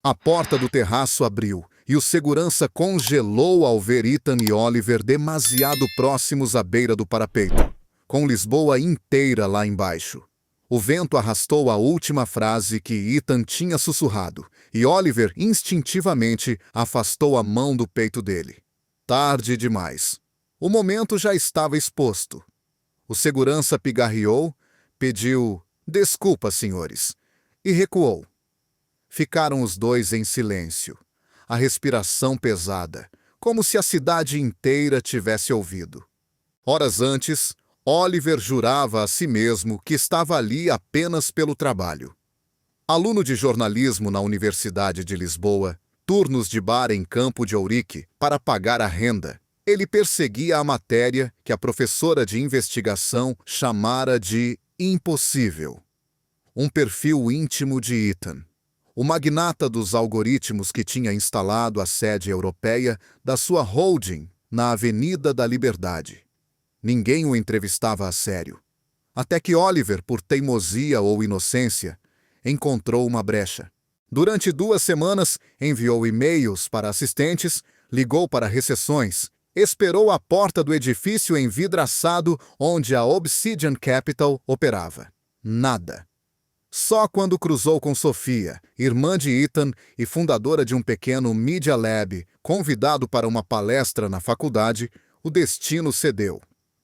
A porta do terraço abriu e o segurança congelou ao ver Ethan e Oliver demasiado próximos à beira do parapeito, com Lisboa inteira lá embaixo. O vento arrastou a última frase que Ethan tinha sussurrado, e Oliver instintivamente afastou a mão do peito dele. Tarde demais. O momento já estava exposto. O segurança pigarreou, pediu "desculpa, senhores", e recuou. Ficaram os dois em silêncio, a respiração pesada, como se a cidade inteira tivesse ouvido. Horas antes, Oliver jurava a si mesmo que estava ali apenas pelo trabalho. Aluno de jornalismo na Universidade de Lisboa, turnos de bar em Campo de Ourique para pagar a renda, ele perseguia a matéria que a professora de investigação chamara de impossível. Um perfil íntimo de Ethan, o magnata dos algoritmos que tinha instalado a sede europeia da sua holding na Avenida da Liberdade. Ninguém o entrevistava a sério. Até que Oliver, por teimosia ou inocência, encontrou uma brecha. Durante 2 semanas, enviou e-mails para assistentes, ligou para recessões, esperou à porta do edifício envidraçado onde a Obsidian Capital operava. Nada. Só quando cruzou com Sofia, irmã de Ethan e fundadora de um pequeno Media Lab, convidado para uma palestra na faculdade, o destino cedeu.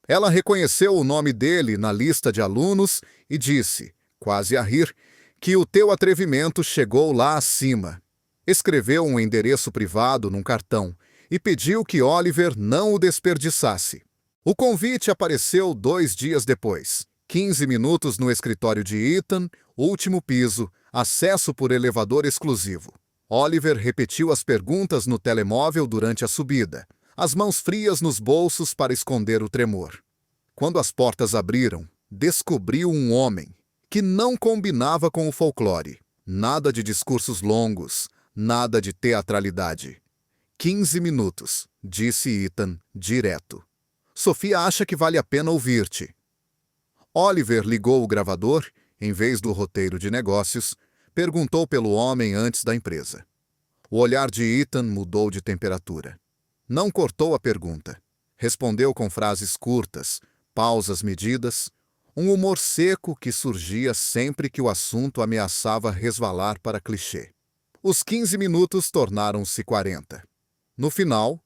Ela reconheceu o nome dele na lista de alunos e disse, quase a rir, que o teu atrevimento chegou lá acima. Escreveu um endereço privado num cartão e pediu que Oliver não o desperdiçasse. O convite apareceu 2 dias depois. 15 minutos no escritório de Ethan, último piso, acesso por elevador exclusivo. Oliver repetiu as perguntas no telemóvel durante a subida, as mãos frias nos bolsos para esconder o tremor. Quando as portas abriram, descobriu um homem que não combinava com o folclore. Nada de discursos longos, nada de teatralidade. 15 minutos, disse Ethan, direto. Sofia acha que vale a pena ouvir-te. Oliver ligou o gravador, em vez do roteiro de negócios, perguntou pelo homem antes da empresa. O olhar de Ethan mudou de temperatura. Não cortou a pergunta. Respondeu com frases curtas, pausas medidas, um humor seco que surgia sempre que o assunto ameaçava resvalar para clichê. Os 15 minutos tornaram-se 40. No final,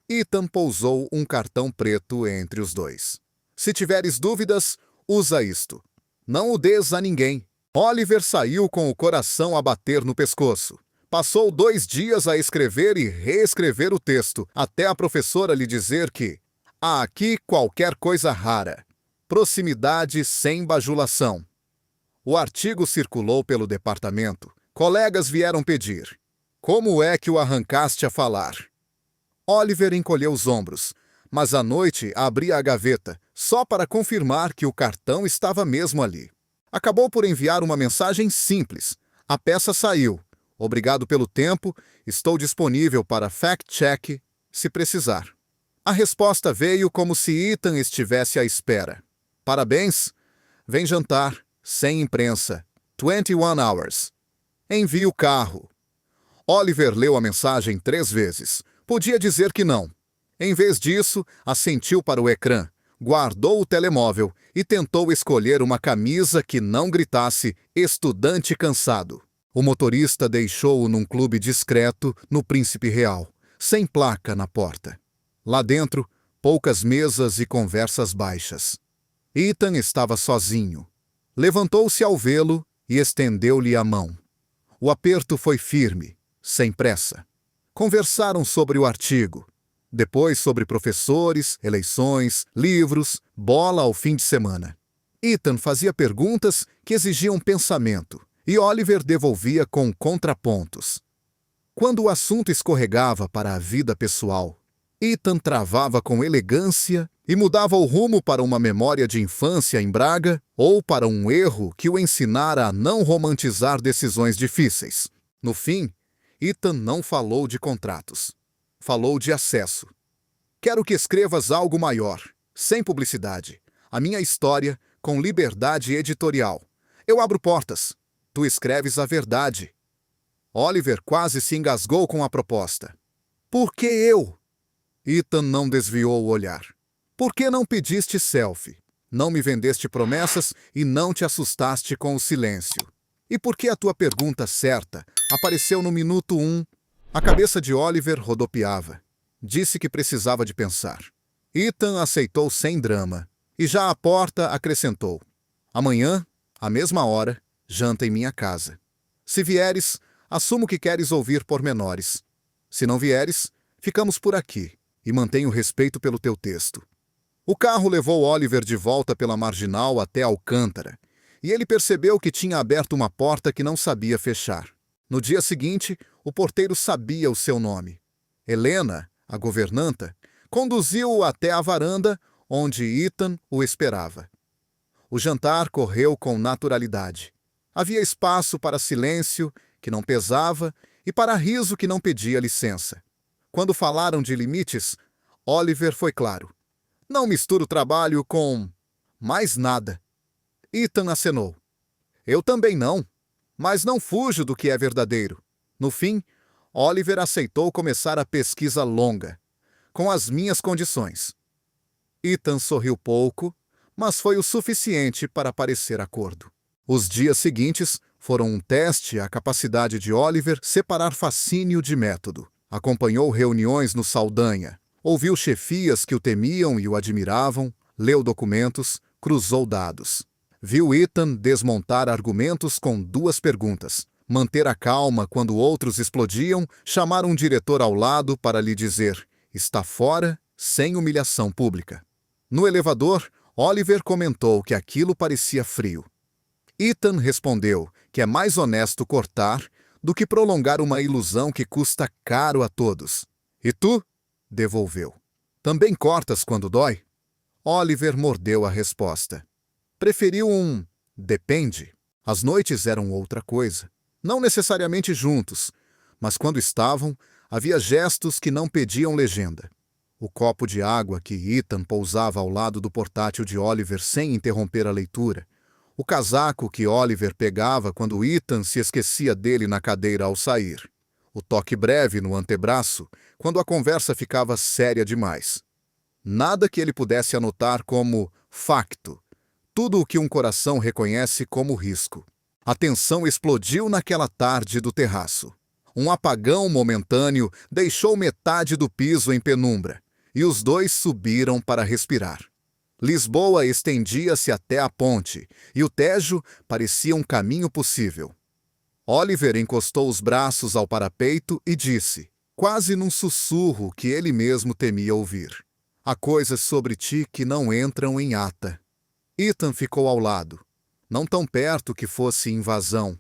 Ethan pousou um cartão preto entre os dois. Se tiveres dúvidas, usa isto. Não o dês a ninguém. Oliver saiu com o coração a bater no pescoço. Passou 2 dias a escrever e reescrever o texto, até a professora lhe dizer que há aqui qualquer coisa rara. Proximidade sem bajulação. O artigo circulou pelo departamento. Colegas vieram pedir. Como é que o arrancaste a falar? Oliver encolheu os ombros, mas à noite abria a gaveta, só para confirmar que o cartão estava mesmo ali. Acabou por enviar uma mensagem simples. A peça saiu. Obrigado pelo tempo, estou disponível para fact-check, se precisar. A resposta veio como se Ethan estivesse à espera. Parabéns, vem jantar, sem imprensa, 21 hours. Envie o carro. Oliver leu a mensagem 3 vezes. Podia dizer que não. Em vez disso, assentiu para o ecrã, guardou o telemóvel e tentou escolher uma camisa que não gritasse "estudante cansado". O motorista deixou-o num clube discreto no Príncipe Real, sem placa na porta. Lá dentro, poucas mesas e conversas baixas. Ethan estava sozinho. Levantou-se ao vê-lo e estendeu-lhe a mão. O aperto foi firme, sem pressa. Conversaram sobre o artigo. Depois sobre professores, eleições, livros, bola ao fim de semana. Ethan fazia perguntas que exigiam pensamento, e Oliver devolvia com contrapontos. Quando o assunto escorregava para a vida pessoal, Ethan travava com elegância e mudava o rumo para uma memória de infância em Braga ou para um erro que o ensinara a não romantizar decisões difíceis. No fim, Ethan não falou de contratos. Falou de acesso. Quero que escrevas algo maior, sem publicidade. A minha história, com liberdade editorial. Eu abro portas. Tu escreves a verdade. Oliver quase se engasgou com a proposta. Por que eu? Ethan não desviou o olhar. Por que não pediste selfie? Não me vendeste promessas e não te assustaste com o silêncio? E por que a tua pergunta certa apareceu no minuto 1? A cabeça de Oliver rodopiava. Disse que precisava de pensar. Ethan aceitou sem drama e já à porta acrescentou: amanhã, à mesma hora, janta em minha casa. Se vieres, assumo que queres ouvir pormenores. Se não vieres, ficamos por aqui e mantenho respeito pelo teu texto. O carro levou Oliver de volta pela marginal até Alcântara, e ele percebeu que tinha aberto uma porta que não sabia fechar. No dia seguinte, o porteiro sabia o seu nome. Helena, a governanta, conduziu-o até a varanda, onde Ethan o esperava. O jantar correu com naturalidade. Havia espaço para silêncio, que não pesava, e para riso que não pedia licença. Quando falaram de limites, Oliver foi claro. Não misturo trabalho com mais nada. Ethan acenou. Eu também não, mas não fujo do que é verdadeiro. No fim, Oliver aceitou começar a pesquisa longa, com as minhas condições. Ethan sorriu pouco, mas foi o suficiente para parecer acordo. Os dias seguintes foram um teste à capacidade de Oliver separar fascínio de método. Acompanhou reuniões no Saldanha, ouviu chefias que o temiam e o admiravam, leu documentos, cruzou dados. Viu Ethan desmontar argumentos com 2 perguntas, manter a calma quando outros explodiam, chamar um diretor ao lado para lhe dizer: está fora, sem humilhação pública. No elevador, Oliver comentou que aquilo parecia frio. Ethan respondeu que é mais honesto cortar do que prolongar uma ilusão que custa caro a todos. E tu? Devolveu. Também cortas quando dói? Oliver mordeu a resposta. Preferiu um depende. As noites eram outra coisa. Não necessariamente juntos, mas quando estavam, havia gestos que não pediam legenda. O copo de água que Ethan pousava ao lado do portátil de Oliver sem interromper a leitura. O casaco que Oliver pegava quando Ethan se esquecia dele na cadeira ao sair. O toque breve no antebraço, quando a conversa ficava séria demais. Nada que ele pudesse anotar como facto. Tudo o que um coração reconhece como risco. A tensão explodiu naquela tarde do terraço. Um apagão momentâneo deixou metade do piso em penumbra, e os dois subiram para respirar. Lisboa estendia-se até a ponte, e o Tejo parecia um caminho possível. Oliver encostou os braços ao parapeito e disse, quase num sussurro que ele mesmo temia ouvir: há coisas sobre ti que não entram em ata. Ethan ficou ao lado, não tão perto que fosse invasão,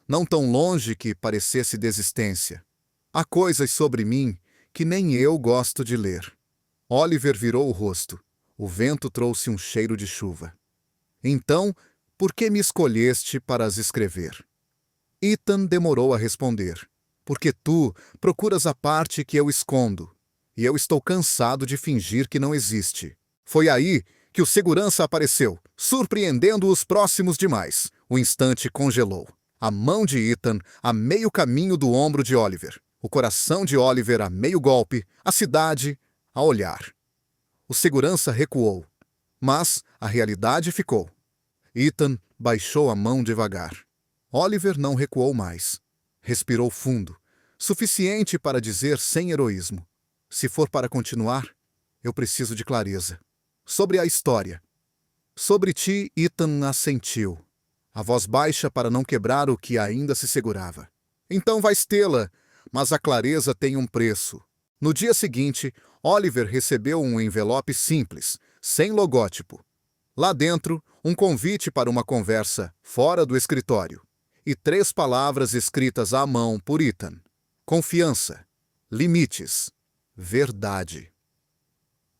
não tão longe que parecesse desistência. Há coisas sobre mim que nem eu gosto de ler. Oliver virou o rosto. O vento trouxe um cheiro de chuva. Então, por que me escolheste para as escrever? Ethan demorou a responder. Porque tu procuras a parte que eu escondo, e eu estou cansado de fingir que não existe. Foi aí que o segurança apareceu, surpreendendo os próximos demais. O instante congelou. A mão de Ethan a meio caminho do ombro de Oliver. O coração de Oliver a meio golpe, a cidade a olhar. O segurança recuou, mas a realidade ficou. Ethan baixou a mão devagar. Oliver não recuou mais. Respirou fundo, suficiente para dizer sem heroísmo: se for para continuar, eu preciso de clareza. Sobre a história. Sobre ti, Ethan assentiu, a voz baixa para não quebrar o que ainda se segurava. Então vais tê-la, mas a clareza tem um preço. No dia seguinte, Oliver recebeu um envelope simples, sem logótipo. Lá dentro, um convite para uma conversa fora do escritório. E 3 palavras escritas à mão por Ethan: confiança, limites, verdade.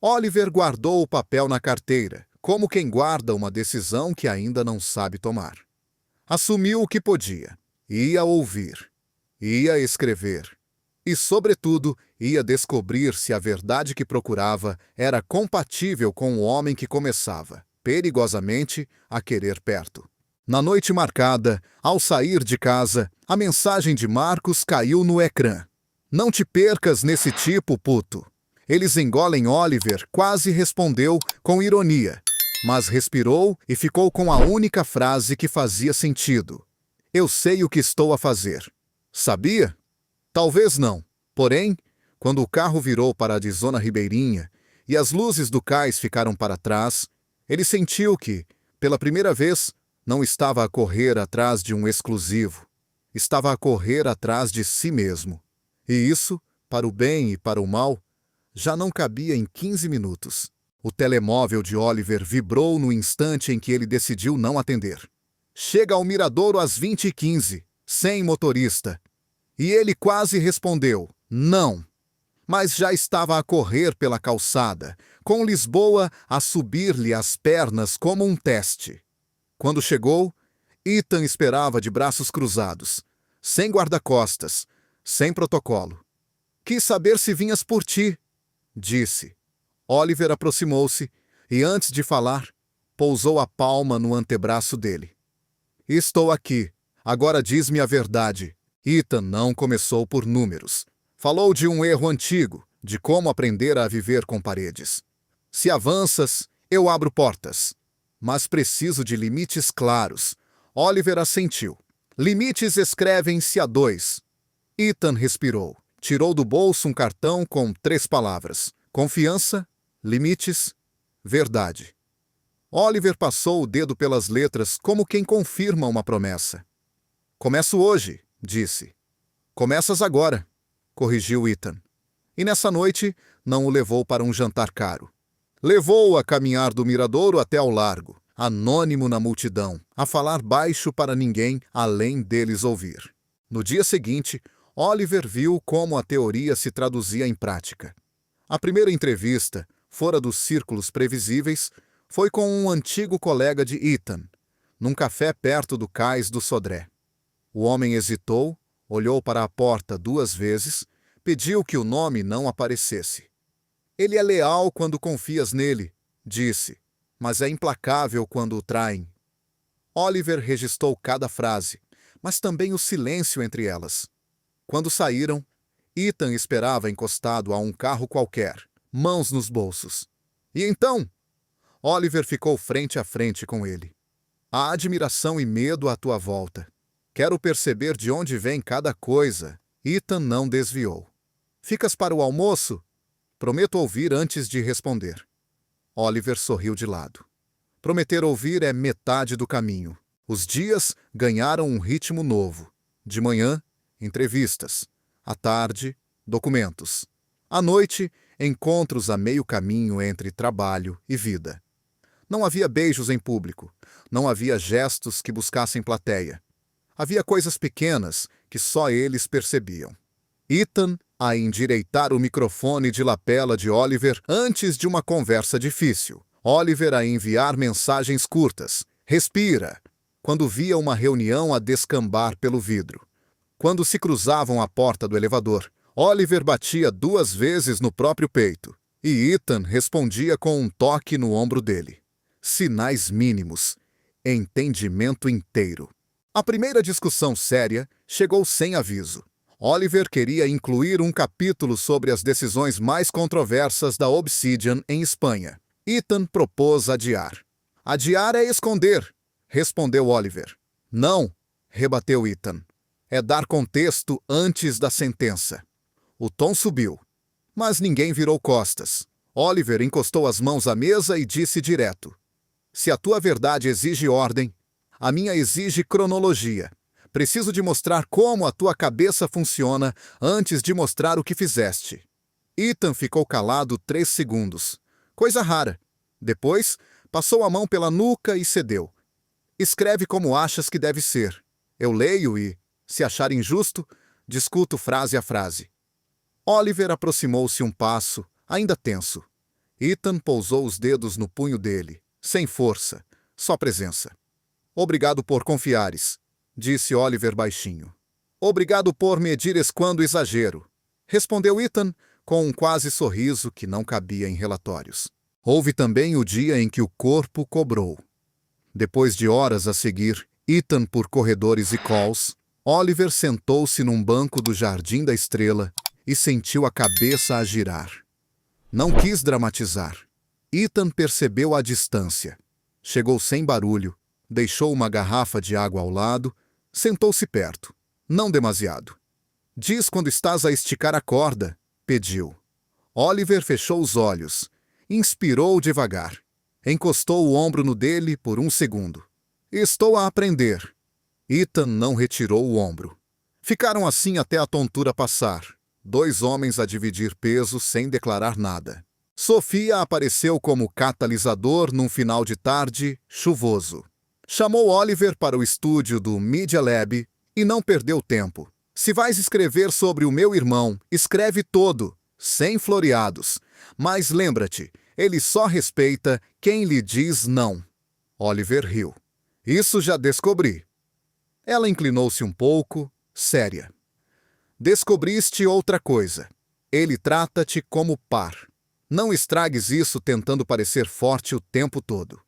Oliver guardou o papel na carteira, como quem guarda uma decisão que ainda não sabe tomar. Assumiu o que podia. Ia ouvir. Ia escrever. E, sobretudo, ia descobrir se a verdade que procurava era compatível com o homem que começava, perigosamente, a querer perto. Na noite marcada, ao sair de casa, a mensagem de Marcos caiu no ecrã. Não te percas nesse tipo, puto. Eles engolem Oliver, quase respondeu com ironia, mas respirou e ficou com a única frase que fazia sentido. Eu sei o que estou a fazer. Sabia? Talvez não. Porém, quando o carro virou para a de Zona Ribeirinha e as luzes do cais ficaram para trás, ele sentiu que, pela primeira vez, não estava a correr atrás de um exclusivo. Estava a correr atrás de si mesmo. E isso, para o bem e para o mal, já não cabia em 15 minutos. O telemóvel de Oliver vibrou no instante em que ele decidiu não atender. Chega ao Miradouro às 20h15, sem motorista. E ele quase respondeu, não. Mas já estava a correr pela calçada, com Lisboa a subir-lhe as pernas como um teste. Quando chegou, Ethan esperava de braços cruzados, sem guarda-costas, sem protocolo. Quis saber se vinhas por ti, disse. Oliver aproximou-se e, antes de falar, pousou a palma no antebraço dele. Estou aqui. Agora diz-me a verdade. Ethan não começou por números. Falou de um erro antigo, de como aprender a viver com paredes. Se avanças, eu abro portas. Mas preciso de limites claros. Oliver assentiu. Limites escrevem-se a 2. Ethan respirou. Tirou do bolso um cartão com 3 palavras. Confiança, limites, verdade. Oliver passou o dedo pelas letras como quem confirma uma promessa. Começo hoje, disse. Começas agora, corrigiu Ethan. E nessa noite não o levou para um jantar caro. Levou-o a caminhar do Miradouro até ao largo, anônimo na multidão, a falar baixo para ninguém além deles ouvir. No dia seguinte, Oliver viu como a teoria se traduzia em prática. A primeira entrevista, fora dos círculos previsíveis, foi com um antigo colega de Ethan, num café perto do cais do Sodré. O homem hesitou, olhou para a porta 2 vezes, pediu que o nome não aparecesse. Ele é leal quando confias nele, disse, mas é implacável quando o traem. Oliver registrou cada frase, mas também o silêncio entre elas. Quando saíram, Ethan esperava encostado a um carro qualquer, mãos nos bolsos. E então? Oliver ficou frente a frente com ele. Há admiração e medo à tua volta. Quero perceber de onde vem cada coisa. Ethan não desviou. Ficas para o almoço? Prometo ouvir antes de responder. Oliver sorriu de lado. Prometer ouvir é metade do caminho. Os dias ganharam um ritmo novo. De manhã, entrevistas. À tarde, documentos. À noite, encontros a meio caminho entre trabalho e vida. Não havia beijos em público. Não havia gestos que buscassem plateia. Havia coisas pequenas que só eles percebiam. Ethan a endireitar o microfone de lapela de Oliver antes de uma conversa difícil. Oliver a enviar mensagens curtas. Respira. Quando via uma reunião a descambar pelo vidro. Quando se cruzavam a porta do elevador, Oliver batia 2 vezes no próprio peito. E Ethan respondia com um toque no ombro dele. Sinais mínimos. Entendimento inteiro. A primeira discussão séria chegou sem aviso. Oliver queria incluir um capítulo sobre as decisões mais controversas da Obsidian em Espanha. Ethan propôs adiar. Adiar é esconder, respondeu Oliver. Não, rebateu Ethan. É dar contexto antes da sentença. O tom subiu, mas ninguém virou costas. Oliver encostou as mãos à mesa e disse direto. Se a tua verdade exige ordem, a minha exige cronologia. Preciso de mostrar como a tua cabeça funciona antes de mostrar o que fizeste. Ethan ficou calado 3 segundos. Coisa rara. Depois, passou a mão pela nuca e cedeu. Escreve como achas que deve ser. Eu leio e, se achar injusto, discuto frase a frase. Oliver aproximou-se um passo, ainda tenso. Ethan pousou os dedos no punho dele, sem força, só presença. Obrigado por confiares, disse Oliver baixinho. Obrigado por medires quando exagero, respondeu Ethan com um quase sorriso que não cabia em relatórios. Houve também o dia em que o corpo cobrou. Depois de horas a seguir, Ethan por corredores e halls, Oliver sentou-se num banco do Jardim da Estrela e sentiu a cabeça a girar. Não quis dramatizar. Ethan percebeu a distância. Chegou sem barulho, deixou uma garrafa de água ao lado, sentou-se perto. Não demasiado. Diz quando estás a esticar a corda, pediu. Oliver fechou os olhos, inspirou devagar. Encostou o ombro no dele por um segundo. Estou a aprender. Ethan não retirou o ombro. Ficaram assim até a tontura passar. 2 homens a dividir peso sem declarar nada. Sofia apareceu como catalisador num final de tarde chuvoso. Chamou Oliver para o estúdio do Media Lab e não perdeu tempo. Se vais escrever sobre o meu irmão, escreve todo, sem floreados. Mas lembra-te, ele só respeita quem lhe diz não. Oliver riu. Isso já descobri. Ela inclinou-se um pouco, séria. Descobriste outra coisa. Ele trata-te como par. Não estragues isso tentando parecer forte o tempo todo.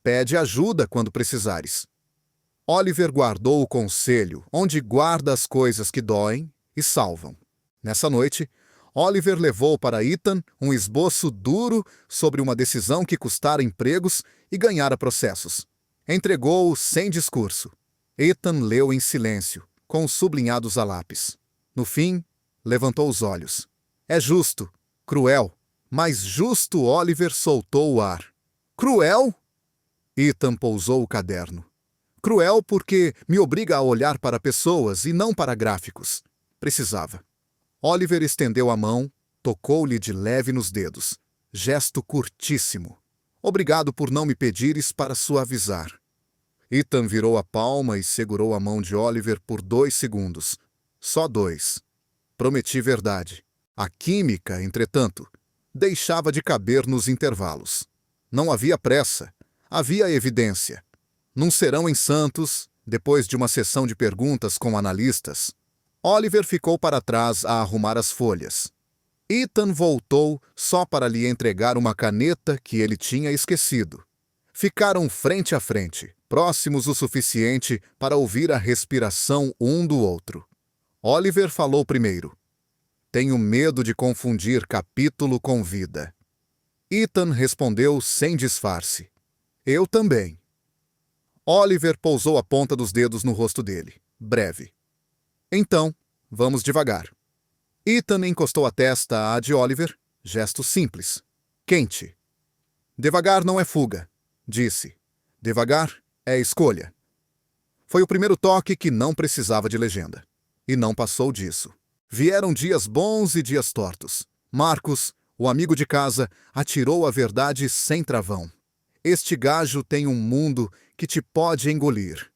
Pede ajuda quando precisares. Oliver guardou o conselho, onde guarda as coisas que doem e salvam. Nessa noite, Oliver levou para Ethan um esboço duro sobre uma decisão que custara empregos e ganhara processos. Entregou-o sem discurso. Ethan leu em silêncio, com os sublinhados a lápis. No fim, levantou os olhos. É justo, cruel, mas justo. Oliver soltou o ar. Cruel? Ethan pousou o caderno. Cruel porque me obriga a olhar para pessoas e não para gráficos. Precisava. Oliver estendeu a mão, tocou-lhe de leve nos dedos. Gesto curtíssimo. Obrigado por não me pedires para suavizar. Ethan virou a palma e segurou a mão de Oliver por 2 segundos. Só 2. Prometi verdade. A química, entretanto, deixava de caber nos intervalos. Não havia pressa. Havia evidência. Num serão em Santos, depois de uma sessão de perguntas com analistas, Oliver ficou para trás a arrumar as folhas. Ethan voltou só para lhe entregar uma caneta que ele tinha esquecido. Ficaram frente a frente, próximos o suficiente para ouvir a respiração um do outro. Oliver falou primeiro. Tenho medo de confundir capítulo com vida. Ethan respondeu sem disfarce. Eu também. Oliver pousou a ponta dos dedos no rosto dele, breve. Então, vamos devagar. Ethan encostou a testa à de Oliver, gesto simples, quente. Devagar não é fuga, disse. Devagar é escolha. Foi o primeiro toque que não precisava de legenda. E não passou disso. Vieram dias bons e dias tortos. Marcos, o amigo de casa, atirou a verdade sem travão. Este gajo tem um mundo que te pode engolir.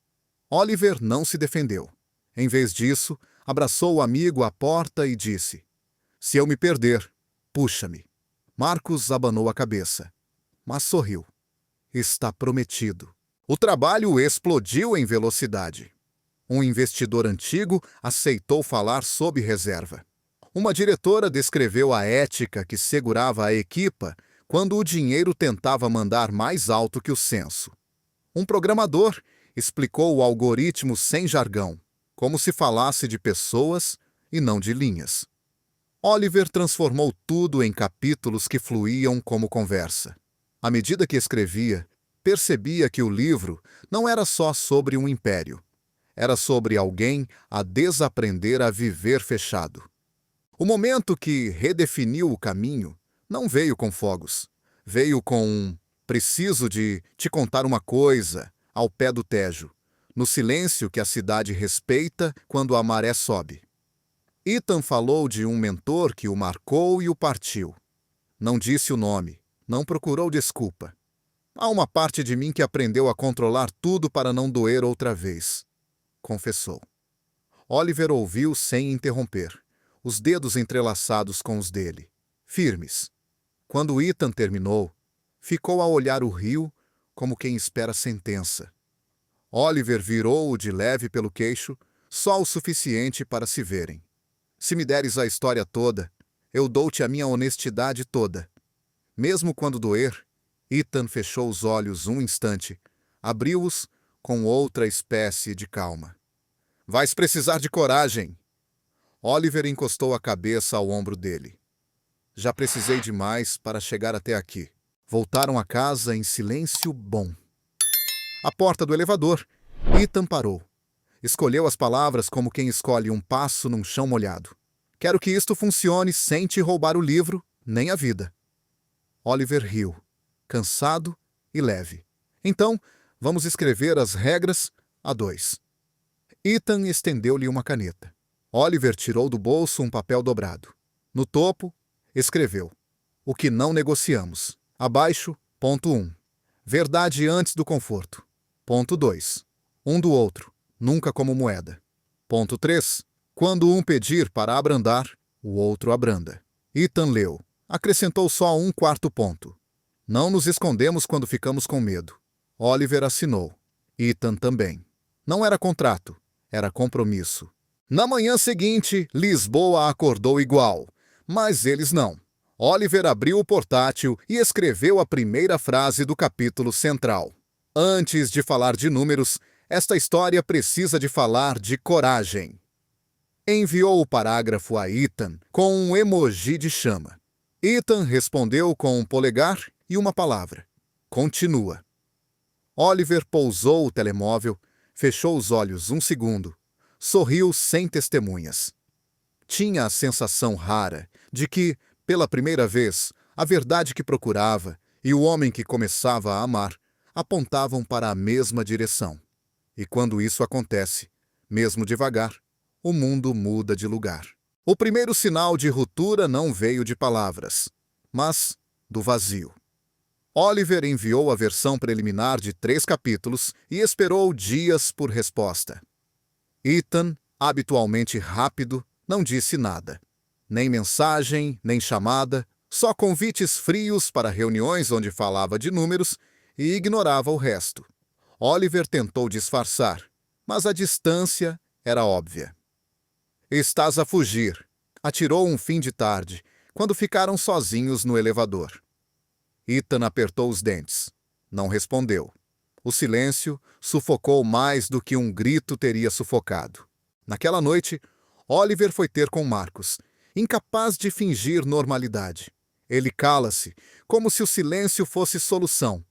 Oliver não se defendeu. Em vez disso, abraçou o amigo à porta e disse: Se eu me perder, puxa-me. Marcos abanou a cabeça, mas sorriu. Está prometido. O trabalho explodiu em velocidade. Um investidor antigo aceitou falar sob reserva. Uma diretora descreveu a ética que segurava a equipa quando o dinheiro tentava mandar mais alto que o censo. Um programador explicou o algoritmo sem jargão, como se falasse de pessoas e não de linhas. Oliver transformou tudo em capítulos que fluíam como conversa. À medida que escrevia, percebia que o livro não era só sobre um império. Era sobre alguém a desaprender a viver fechado. O momento que redefiniu o caminho não veio com fogos. Veio com um preciso de te contar uma coisa ao pé do Tejo, no silêncio que a cidade respeita quando a maré sobe. Ethan falou de um mentor que o marcou e o partiu. Não disse o nome, não procurou desculpa. Há uma parte de mim que aprendeu a controlar tudo para não doer outra vez, confessou. Oliver ouviu sem interromper, os dedos entrelaçados com os dele, firmes. Quando Ethan terminou, ficou a olhar o rio como quem espera sentença. Oliver virou-o de leve pelo queixo, só o suficiente para se verem. Se me deres a história toda, eu dou-te a minha honestidade toda. Mesmo quando doer, Ethan fechou os olhos um instante, abriu-os com outra espécie de calma. Vais precisar de coragem. Oliver encostou a cabeça ao ombro dele. Já precisei demais para chegar até aqui. Voltaram a casa em silêncio bom. À porta do elevador, Ethan parou. Escolheu as palavras como quem escolhe um passo num chão molhado. Quero que isto funcione sem te roubar o livro, nem a vida. Oliver riu, cansado e leve. Então, vamos escrever as regras a dois. Ethan estendeu-lhe uma caneta. Oliver tirou do bolso um papel dobrado. No topo, escreveu: o que não negociamos. Abaixo, ponto 1. Verdade antes do conforto. Ponto 2. Um do outro, nunca como moeda. Ponto 3. Quando um pedir para abrandar, o outro abranda. Ethan leu. Acrescentou só um quarto ponto. Não nos escondemos quando ficamos com medo. Oliver assinou. Ethan também. Não era contrato, era compromisso. Na manhã seguinte, Lisboa acordou igual. Mas eles não. Oliver abriu o portátil e escreveu a primeira frase do capítulo central. Antes de falar de números, esta história precisa de falar de coragem. Enviou o parágrafo a Ethan com um emoji de chama. Ethan respondeu com um polegar e uma palavra. Continua. Oliver pousou o telemóvel, fechou os olhos um segundo, sorriu sem testemunhas. Tinha a sensação rara de que, pela primeira vez, a verdade que procurava e o homem que começava a amar apontavam para a mesma direção. E quando isso acontece, mesmo devagar, o mundo muda de lugar. O primeiro sinal de ruptura não veio de palavras, mas do vazio. Oliver enviou a versão preliminar de 3 capítulos e esperou dias por resposta. Ethan, habitualmente rápido, não disse nada. Nem mensagem, nem chamada, só convites frios para reuniões onde falava de números e ignorava o resto. Oliver tentou disfarçar, mas a distância era óbvia. Estás a fugir, atirou um fim de tarde, quando ficaram sozinhos no elevador. Ethan apertou os dentes. Não respondeu. O silêncio sufocou mais do que um grito teria sufocado. Naquela noite, Oliver foi ter com Marcos, incapaz de fingir normalidade. Ele cala-se, como se o silêncio fosse solução.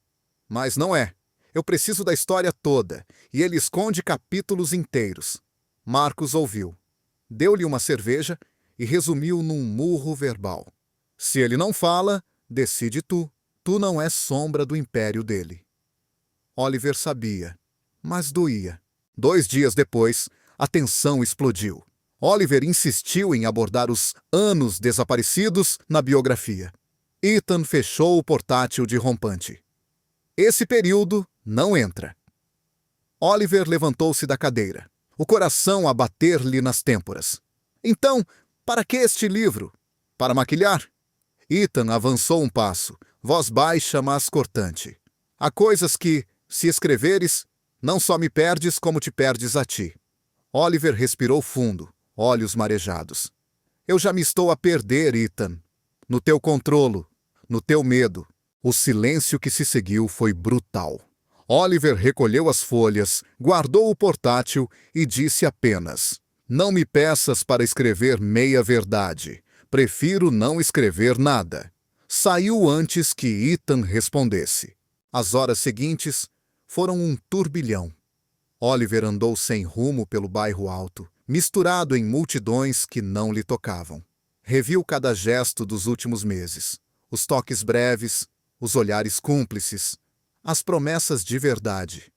Mas não é. Eu preciso da história toda, e ele esconde capítulos inteiros. Marcos ouviu. Deu-lhe uma cerveja e resumiu num murro verbal. Se ele não fala, decide tu. Tu não és sombra do império dele. Oliver sabia, mas doía. 2 dias depois, a tensão explodiu. Oliver insistiu em abordar os anos desaparecidos na biografia. Ethan fechou o portátil de rompante. Esse período não entra. Oliver levantou-se da cadeira, o coração a bater-lhe nas têmporas. Então, para que este livro? Para maquilhar? Ethan avançou um passo, voz baixa, mas cortante. Há coisas que, se escreveres, não só me perdes como te perdes a ti. Oliver respirou fundo, olhos marejados. Eu já me estou a perder, Ethan. No teu controlo, no teu medo. O silêncio que se seguiu foi brutal. Oliver recolheu as folhas, guardou o portátil e disse apenas: não me peças para escrever meia-verdade. Prefiro não escrever nada. Saiu antes que Ethan respondesse. As horas seguintes foram um turbilhão. Oliver andou sem rumo pelo bairro alto, misturado em multidões que não lhe tocavam. Reviu cada gesto dos últimos meses, os toques breves, os olhares cúmplices, as promessas de verdade.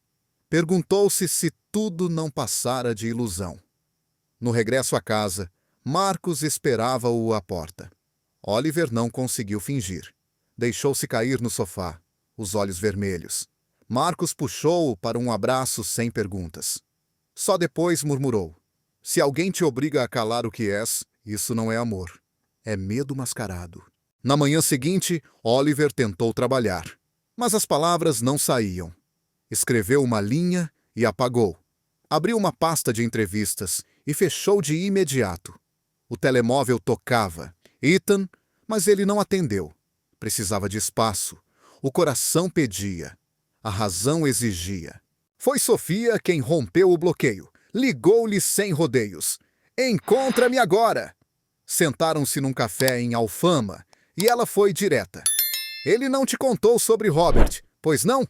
Perguntou-se se tudo não passara de ilusão. No regresso à casa, Marcos esperava-o à porta. Oliver não conseguiu fingir. Deixou-se cair no sofá, os olhos vermelhos. Marcos puxou-o para um abraço sem perguntas. Só depois murmurou: se alguém te obriga a calar o que és, isso não é amor. É medo mascarado. Na manhã seguinte, Oliver tentou trabalhar. Mas as palavras não saíam. Escreveu uma linha e apagou. Abriu uma pasta de entrevistas e fechou de imediato. O telemóvel tocava. Ethan, mas ele não atendeu. Precisava de espaço. O coração pedia. A razão exigia. Foi Sofia quem rompeu o bloqueio. Ligou-lhe sem rodeios. Encontra-me agora! Sentaram-se num café em Alfama e ela foi direta. Ele não te contou sobre Robert, pois não?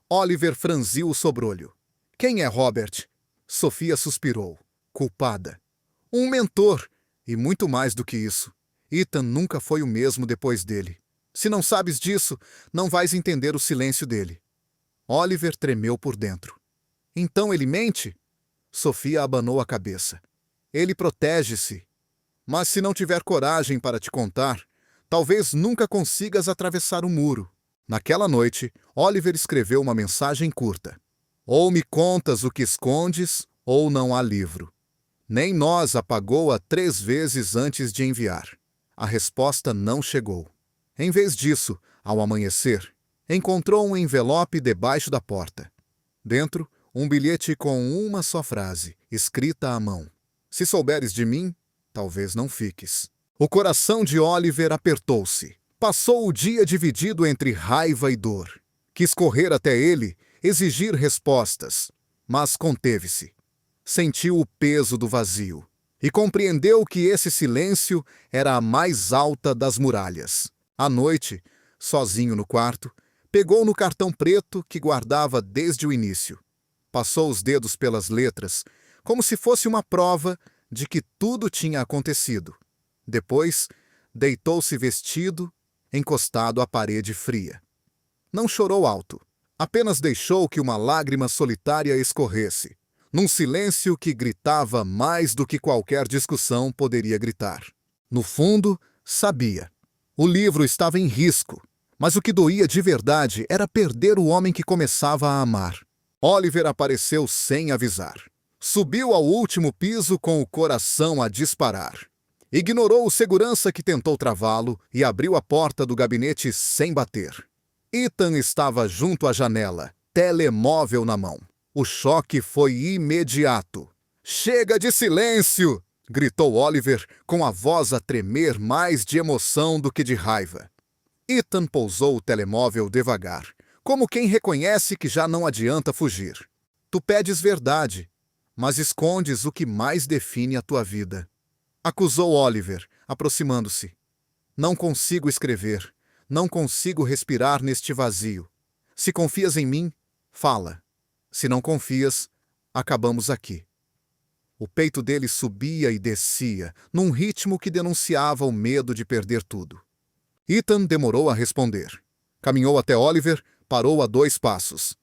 Oliver franziu o sobrolho. Quem é Robert? Sofia suspirou, culpada. Um mentor, e muito mais do que isso. Ethan nunca foi o mesmo depois dele. Se não sabes disso, não vais entender o silêncio dele. Oliver tremeu por dentro. Então ele mente? Sofia abanou a cabeça. Ele protege-se. Mas se não tiver coragem para te contar, talvez nunca consigas atravessar o muro. Naquela noite, Oliver escreveu uma mensagem curta. Ou me contas o que escondes, ou não há livro. Nem nós apagou-a 3 vezes antes de enviar. A resposta não chegou. Em vez disso, ao amanhecer, encontrou um envelope debaixo da porta. Dentro, um bilhete com uma só frase, escrita à mão. Se souberes de mim, talvez não fiques. O coração de Oliver apertou-se. Passou o dia dividido entre raiva e dor. Quis correr até ele, exigir respostas, mas conteve-se. Sentiu o peso do vazio e compreendeu que esse silêncio era a mais alta das muralhas. À noite, sozinho no quarto, pegou no cartão preto que guardava desde o início. Passou os dedos pelas letras, como se fosse uma prova de que tudo tinha acontecido. Depois, deitou-se vestido, encostado à parede fria. Não chorou alto, apenas deixou que uma lágrima solitária escorresse, num silêncio que gritava mais do que qualquer discussão poderia gritar. No fundo, sabia. O livro estava em risco, mas o que doía de verdade era perder o homem que começava a amar. Oliver apareceu sem avisar. Subiu ao último piso com o coração a disparar. Ignorou o segurança que tentou travá-lo e abriu a porta do gabinete sem bater. Ethan estava junto à janela, telemóvel na mão. O choque foi imediato. "Chega de silêncio!" gritou Oliver, com a voz a tremer mais de emoção do que de raiva. Ethan pousou o telemóvel devagar, como quem reconhece que já não adianta fugir. Tu pedes verdade, mas escondes o que mais define a tua vida. Acusou Oliver, aproximando-se. Não consigo escrever, não consigo respirar neste vazio. Se confias em mim, fala. Se não confias, acabamos aqui. O peito dele subia e descia, num ritmo que denunciava o medo de perder tudo. Ethan demorou a responder. Caminhou até Oliver, parou a 2 passos.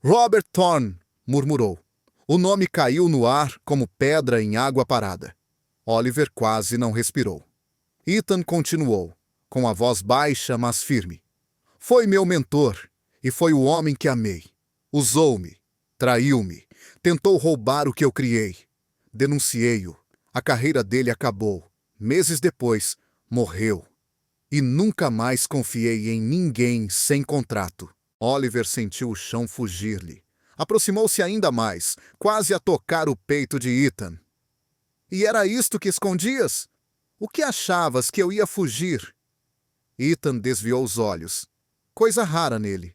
Robert Thorne, murmurou. O nome caiu no ar como pedra em água parada. Oliver quase não respirou. Ethan continuou, com a voz baixa, mas firme. Foi meu mentor, e foi o homem que amei. Usou-me, traiu-me, tentou roubar o que eu criei. Denunciei-o. A carreira dele acabou. Meses depois, morreu. E nunca mais confiei em ninguém sem contrato. Oliver sentiu o chão fugir-lhe. Aproximou-se ainda mais, quase a tocar o peito de Ethan. E era isto que escondias? O que achavas que eu ia fugir? Ethan desviou os olhos. Coisa rara nele.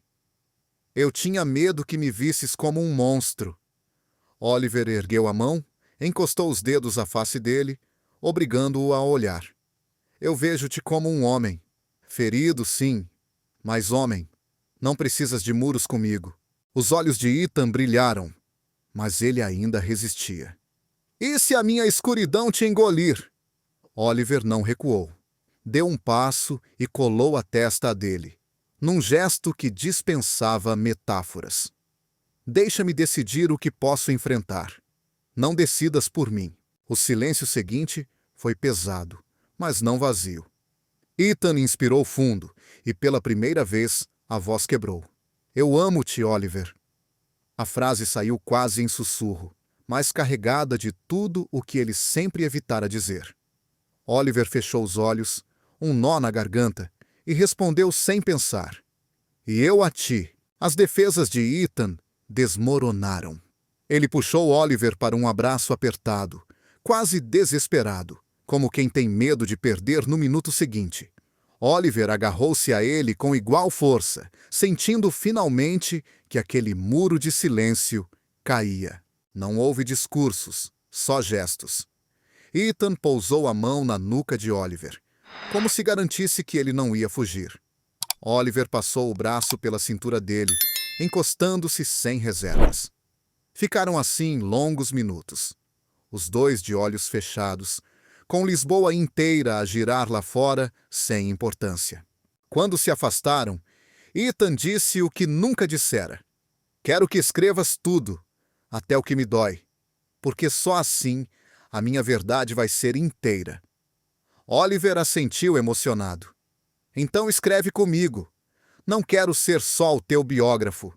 Eu tinha medo que me visses como um monstro. Oliver ergueu a mão, encostou os dedos à face dele, obrigando-o a olhar. Eu vejo-te como um homem. Ferido, sim, mas homem. Não precisas de muros comigo. Os olhos de Ethan brilharam, mas ele ainda resistia. E se a minha escuridão te engolir? Oliver não recuou. Deu um passo e colou a testa a dele, num gesto que dispensava metáforas. Deixa-me decidir o que posso enfrentar. Não decidas por mim. O silêncio seguinte foi pesado, mas não vazio. Ethan inspirou fundo e, pela primeira vez, a voz quebrou. Eu amo-te, Oliver. A frase saiu quase em sussurro, mas carregada de tudo o que ele sempre evitara dizer. Oliver fechou os olhos, um nó na garganta, e respondeu sem pensar. E eu a ti. As defesas de Ethan desmoronaram. Ele puxou Oliver para um abraço apertado, quase desesperado, como quem tem medo de perder no minuto seguinte. Oliver agarrou-se a ele com igual força, sentindo finalmente que aquele muro de silêncio caía. Não houve discursos, só gestos. Ethan pousou a mão na nuca de Oliver, como se garantisse que ele não ia fugir. Oliver passou o braço pela cintura dele, encostando-se sem reservas. Ficaram assim longos minutos, os dois de olhos fechados, com Lisboa inteira a girar lá fora sem importância. Quando se afastaram, Ethan disse o que nunca dissera. Quero que escrevas tudo, até o que me dói, porque só assim a minha verdade vai ser inteira. Oliver assentiu emocionado. Então escreve comigo. Não quero ser só o teu biógrafo.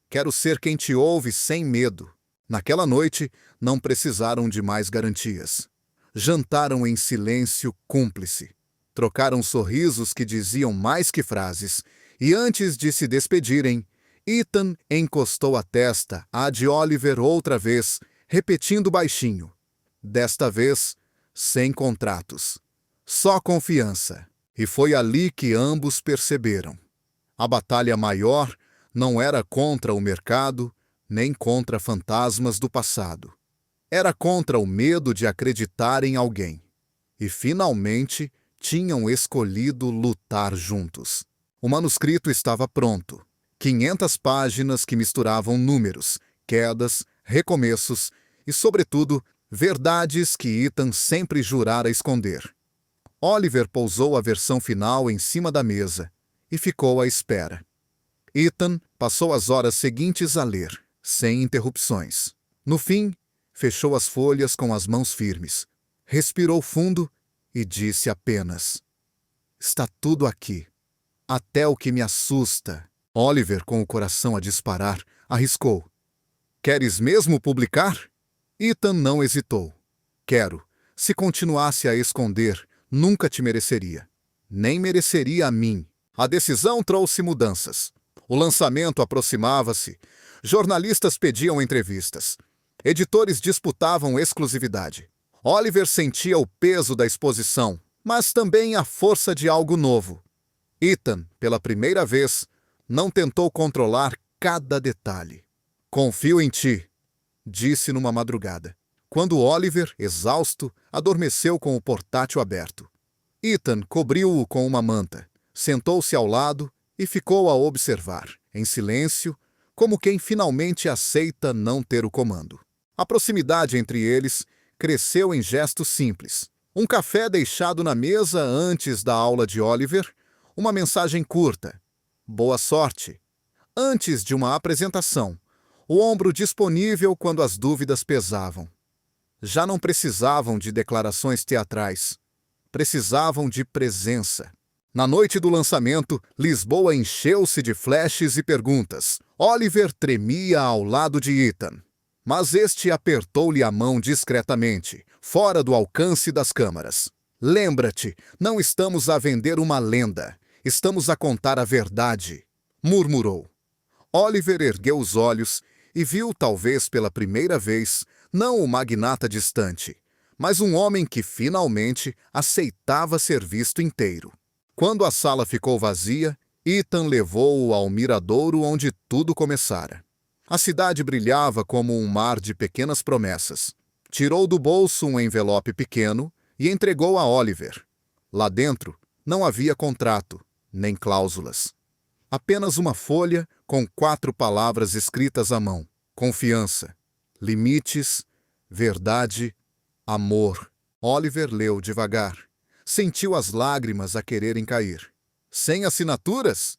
Quero ser quem te ouve sem medo. Naquela noite, não precisaram de mais garantias. Jantaram em silêncio cúmplice. Trocaram sorrisos que diziam mais que frases, e antes de se despedirem, Ethan encostou a testa à de Oliver outra vez, repetindo baixinho. Desta vez, sem contratos. Só confiança. E foi ali que ambos perceberam. A batalha maior não era contra o mercado, nem contra fantasmas do passado. Era contra o medo de acreditar em alguém. E, finalmente, tinham escolhido lutar juntos. O manuscrito estava pronto. 500 páginas que misturavam números, quedas, recomeços e, sobretudo, verdades que Ethan sempre jurara esconder. Oliver pousou a versão final em cima da mesa e ficou à espera. Ethan passou as horas seguintes a ler, sem interrupções. No fim, fechou as folhas com as mãos firmes, respirou fundo e disse apenas: "Está tudo aqui, até o que me assusta." Oliver, com o coração a disparar, arriscou: "Queres mesmo publicar?" Ethan não hesitou. "Quero. Se continuasse a esconder, nunca te mereceria. Nem mereceria a mim." A decisão trouxe mudanças. O lançamento aproximava-se. Jornalistas pediam entrevistas. Editores disputavam exclusividade. Oliver sentia o peso da exposição, mas também a força de algo novo. Ethan, pela primeira vez, não tentou controlar cada detalhe. "Confio em ti", disse numa madrugada, quando Oliver, exausto, adormeceu com o portátil aberto. Ethan cobriu-o com uma manta, sentou-se ao lado e ficou a observar, em silêncio, como quem finalmente aceita não ter o comando. A proximidade entre eles cresceu em gestos simples. Um café deixado na mesa antes da aula de Oliver, uma mensagem curta: "Boa sorte." Antes de uma apresentação, o ombro disponível quando as dúvidas pesavam. Já não precisavam de declarações teatrais. Precisavam de presença. Na noite do lançamento, Lisboa encheu-se de flashes e perguntas. Oliver tremia ao lado de Ethan, mas este apertou-lhe a mão discretamente, fora do alcance das câmaras. "Lembra-te, não estamos a vender uma lenda. Estamos a contar a verdade", murmurou. Oliver ergueu os olhos e viu, talvez pela primeira vez, não o magnata distante, mas um homem que finalmente aceitava ser visto inteiro. Quando a sala ficou vazia, Ethan levou-o ao miradouro onde tudo começara. A cidade brilhava como um mar de pequenas promessas. Tirou do bolso um envelope pequeno e entregou a Oliver. Lá dentro não havia contrato, nem cláusulas. Apenas uma folha com 4 palavras escritas à mão: confiança, limites, verdade, amor. Oliver leu devagar. Sentiu as lágrimas a quererem cair. "Sem assinaturas?"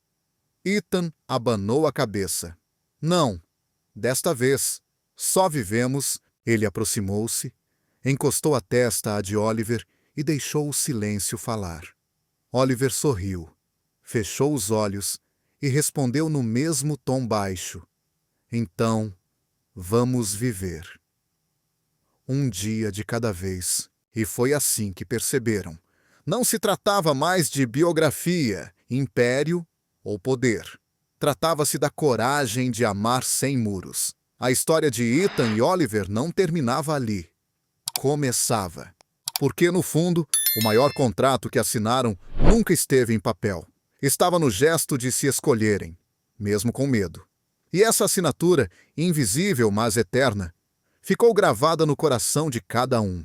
Ethan abanou a cabeça. "Não, desta vez. Só vivemos." Ele aproximou-se, encostou a testa à de Oliver e deixou o silêncio falar. Oliver sorriu, fechou os olhos e respondeu no mesmo tom baixo: "Então, vamos viver. Um dia de cada vez." E foi assim que perceberam. Não se tratava mais de biografia, império ou poder. Tratava-se da coragem de amar sem muros. A história de Ethan e Oliver não terminava ali. Começava. Porque, no fundo, O maior contrato que assinaram nunca esteve em papel. Estava no gesto de se escolherem, mesmo com medo. E essa assinatura, invisível mas eterna, ficou gravada no coração de cada um.